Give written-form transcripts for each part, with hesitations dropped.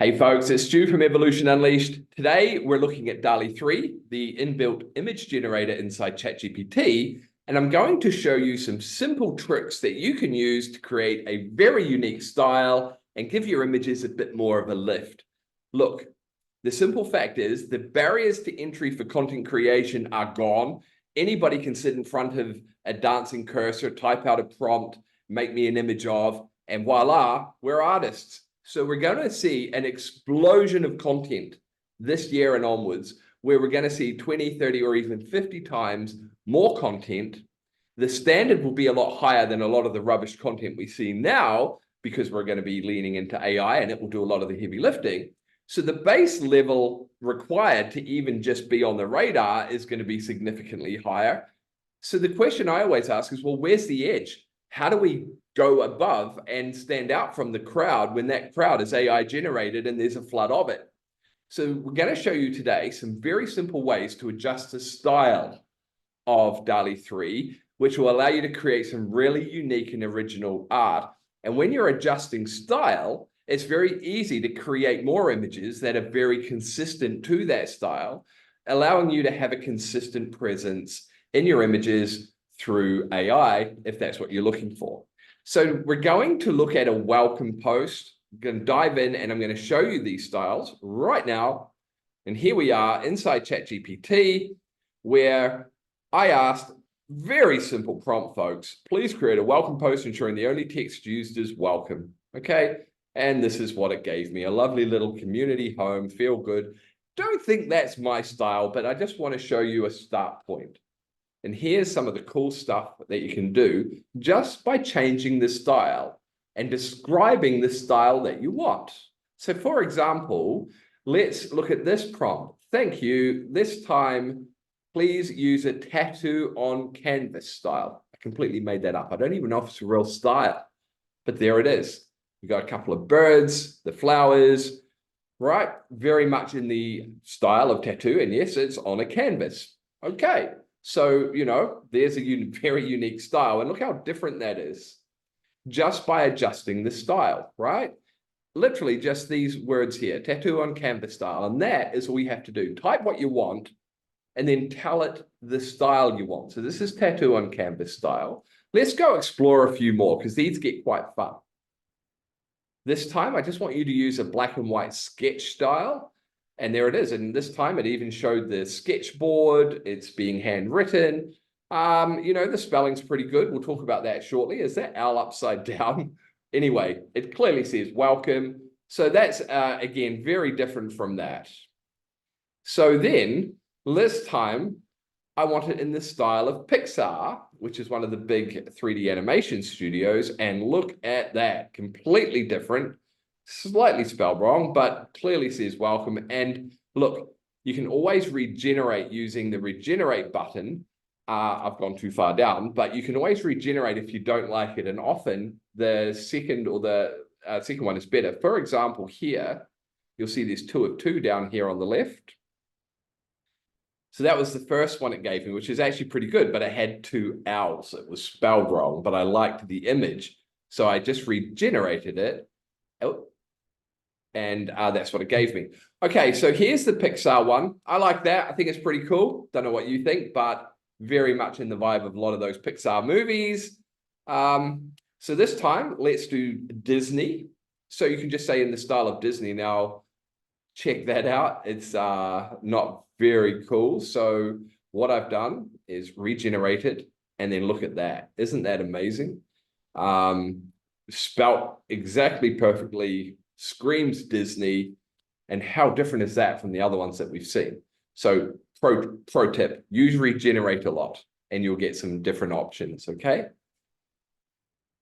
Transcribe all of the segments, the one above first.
Hey folks, it's Stu from Evolution Unleashed. Today we're looking at DALL-E 3, the inbuilt image generator inside ChatGPT, and I'm going to show you some simple tricks that you can use to create a very unique style and give your images a bit more of a lift. Look, the simple fact is the barriers to entry for content creation are gone. Anybody can sit in front of a dancing cursor, type out a prompt, make me an image of, and voila, we're artists. So we're going to see an explosion of content this year and onwards, where we're going to see 20, 30, or even 50 times more content. The standard will be a lot higher than a lot of the rubbish content we see now, because we're going to be leaning into AI and it will do a lot of the heavy lifting. So the base level required to even just be on the radar is going to be significantly higher. So the question I always ask is, well, where's the edge? How do we go above and stand out from the crowd when that crowd is AI generated and there's a flood of it? So we're going to show you today some very simple ways to adjust the style of DALL-E 3, which will allow you to create some really unique and original art. And when you're adjusting style, it's very easy to create more images that are very consistent to that style, allowing you to have a consistent presence in your images through AI, if that's what you're looking for. So we're going to look at a welcome post. I'm going to dive in and I'm going to show you these styles right now. And here we are inside ChatGPT, where I asked very simple prompt, folks. Please create a welcome post ensuring the only text used is welcome. Okay. And this is what it gave me. A lovely little community home, feel good. Don't think that's my style, but I just want to show you a start point. And here's some of the cool stuff that you can do just by changing the style and describing the style that you want. So for example, let's look at this prompt. Thank you. This time, please use a tattoo on canvas style. I completely made that up. I don't even know if it's a real style, but there it is. We got a couple of birds, the flowers, right? Very much in the style of tattoo. And yes, it's on a canvas. Okay. So, there's a very unique style. And look how different that is just by adjusting the style, right? Literally just these words here, tattoo on canvas style. And that is all you have to do. Type what you want and then tell it the style you want. So this is tattoo on canvas style. Let's go explore a few more because these get quite fun. This time, I just want you to use a black and white sketch style. And there it is. And this time it even showed the sketchboard. It's being handwritten. The spelling's pretty good. We'll talk about that shortly. Is that L upside down? Anyway, it clearly says welcome. So that's, again, very different from that. So then this time I want it in the style of Pixar, which is one of the big 3D animation studios. And look at that, completely different. Slightly spelled wrong, but clearly says welcome. And look, you can always regenerate using the regenerate button. I've gone too far down, but you can always regenerate if you don't like it. And often the second or the second one is better. For example, here, you'll see there's 2 of 2 down here on the left. So that was the first one it gave me, which is actually pretty good, but it had 2 L's. It was spelled wrong, but I liked the image. So I just regenerated it. Oh, and that's what it gave me. Okay, so here's the Pixar one. I like that. I think it's pretty cool. Don't know what you think, but very much in the vibe of a lot of those Pixar movies. So this time, let's do Disney. So you can just say in the style of Disney. Now, check that out. It's not very cool. So what I've done is regenerated, and then look at that. Isn't that amazing? Spelt exactly perfectly, screams Disney. And how different is that from the other ones that we've seen? So pro tip, use regenerate a lot and you'll get some different options, okay?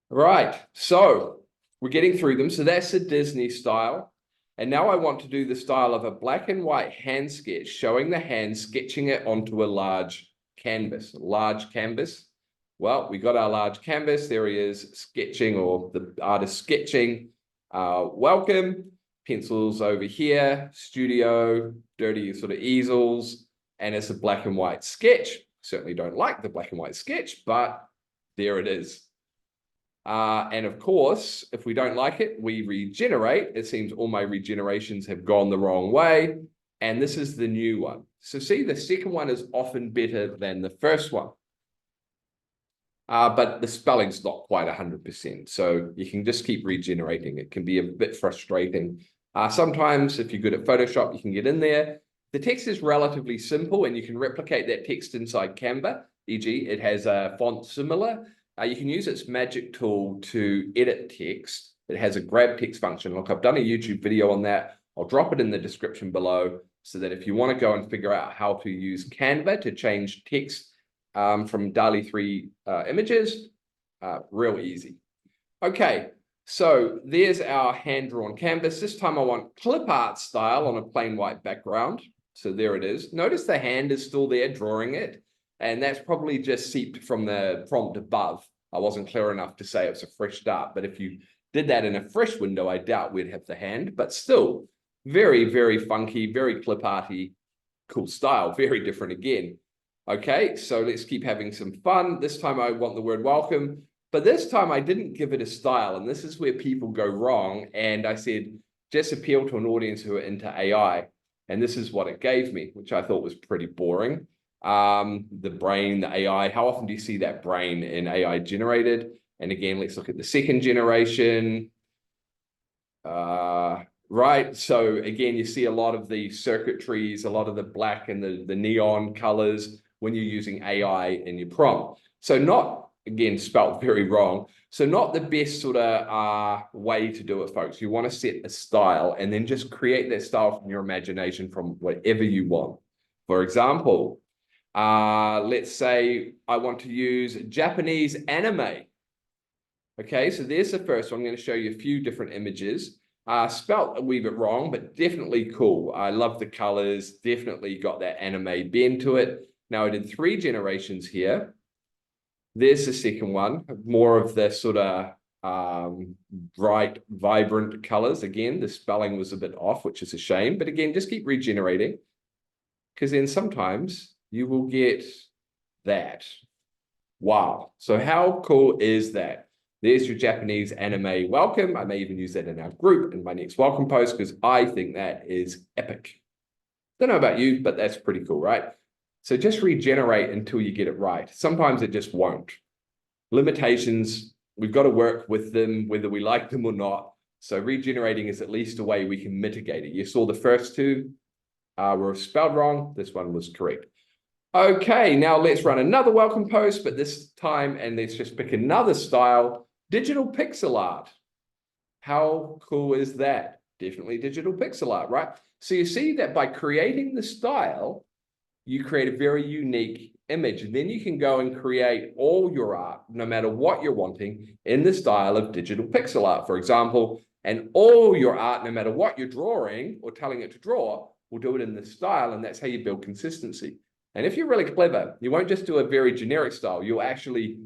Right, so we're getting through them. So that's the Disney style. And now I want to do the style of a black and white hand sketch, showing the hand sketching it onto a large canvas. Well, we got our large canvas. There he is sketching, or the artist sketching. Welcome, pencils over here, studio, dirty sort of easels, and it's a black and white sketch. Certainly don't like the black and white sketch, but there it is. And of course, if we don't like it, we regenerate. It seems all my regenerations have gone the wrong way. And this is the new one. So see, the second one is often better than the first one. But the spelling's not quite 100%. So you can just keep regenerating. It can be a bit frustrating. Sometimes if you're good at Photoshop, you can get in there. The text is relatively simple and you can replicate that text inside Canva. E.g., it has a font similar. You can use its magic tool to edit text. It has a grab text function. Look, I've done a YouTube video on that. I'll drop it in the description below so that if you want to go and figure out how to use Canva to change text from DALL-E 3 images, real easy. Okay, so there's our hand-drawn canvas. This time I want clip art style on a plain white background. So there it is. Notice the hand is still there drawing it. And that's probably just seeped from the prompt above. I wasn't clear enough to say it's a fresh start, but if you did that in a fresh window, I doubt we'd have the hand, but still very, very funky, very clip arty, cool style, very different again. Okay, so let's keep having some fun. This time I want the word welcome, but this time I didn't give it a style, and this is where people go wrong. And I said, just appeal to an audience who are into AI. And this is what it gave me, which I thought was pretty boring. The brain, the AI, how often do you see that brain in AI generated? And again, let's look at the second generation. Right, so again, you see a lot of the circuitries, a lot of the black and the neon colors when you're using AI in your prompt. So not, again, spelt very wrong. So not the best sort of way to do it, folks. You want to set a style and then just create that style from your imagination from whatever you want. For example, let's say I want to use Japanese anime. Okay, so there's the first one. I'm going to show you a few different images. Spelt a wee bit wrong, but definitely cool. I love the colors, definitely got that anime bend to it. Now I did 3 generations here. There's the second one, more of the sort of bright, vibrant colors. Again, the spelling was a bit off, which is a shame, but again, just keep regenerating, because then sometimes you will get that. Wow. So how cool is that? There's your Japanese anime welcome. I may even use that in our group in my next welcome post because I think that is epic. Don't know about you, but that's pretty cool, right? So just regenerate until you get it right. Sometimes it just won't. Limitations, we've got to work with them, whether we like them or not. So regenerating is at least a way we can mitigate it. You saw the first two were spelled wrong. This one was correct. Okay, now let's run another welcome post, but this time, and let's just pick another style, digital pixel art. How cool is that? Definitely digital pixel art, right? So you see that by creating the style, you create a very unique image. And then you can go and create all your art, no matter what you're wanting, in the style of digital pixel art, for example. And all your art, no matter what you're drawing or telling it to draw, will do it in this style. And that's how you build consistency. And if you're really clever, you won't just do a very generic style. You'll actually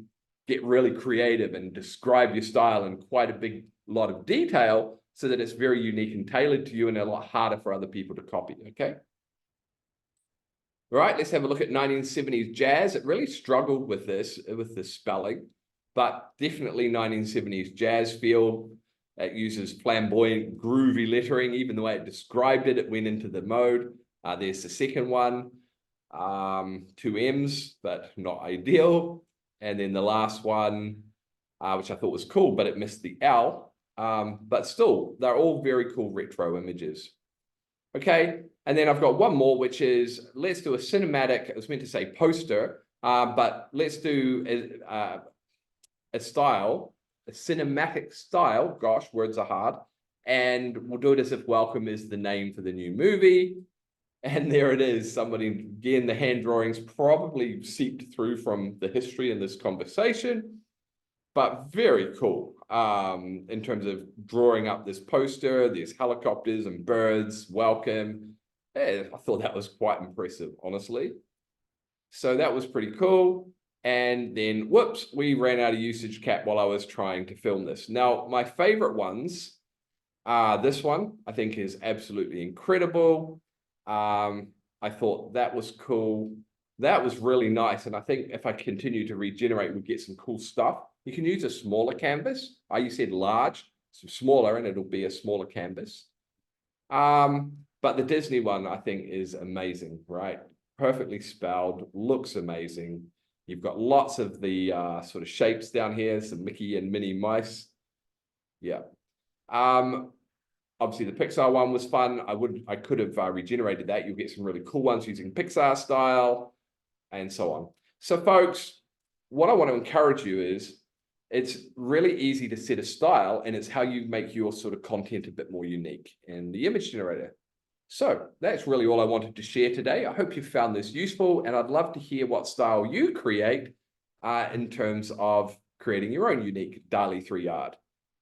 get really creative and describe your style in quite a big lot of detail so that it's very unique and tailored to you and a lot harder for other people to copy, okay? All right, let's have a look at 1970s jazz. It really struggled with this spelling, but definitely 1970s jazz feel. It uses flamboyant, groovy lettering. Even the way it described it, it went into the mode. There's the second one. 2 M's, but not ideal. And then the last one, which I thought was cool, but it missed the L. But still, they're all very cool retro images. Okay, and then I've got one more, which is, let's do a cinematic, I was meant to say poster, but let's do a style, a cinematic style. Gosh, words are hard. And we'll do it as if welcome is the name for the new movie. And there it is. Somebody, again, the hand drawings probably seeped through from the history in this conversation, but very cool in terms of drawing up this poster. There's helicopters and birds, welcome. Yeah, I thought that was quite impressive, honestly. So that was pretty cool. And then, whoops, we ran out of usage cap while I was trying to film this. Now, my favorite ones are this one, I think is absolutely incredible. I thought that was cool. That was really nice. And I think if I continue to regenerate, we get some cool stuff. You can use a smaller canvas. You said large, so smaller, and it'll be a smaller canvas. But the Disney one, I think, is amazing, right? Perfectly spelled, looks amazing. You've got lots of the sort of shapes down here, some Mickey and Minnie mice. Yeah. Obviously, the Pixar one was fun. I could have regenerated that. You'll get some really cool ones using Pixar style and so on. So, folks, what I want to encourage you is it's really easy to set a style, and it's how you make your sort of content a bit more unique in the image generator. So that's really all I wanted to share today. I hope you found this useful, and I'd love to hear what style you create in terms of creating your own unique DALL-E 3 art.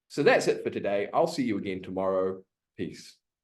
So that's it for today. I'll see you again tomorrow. Peace.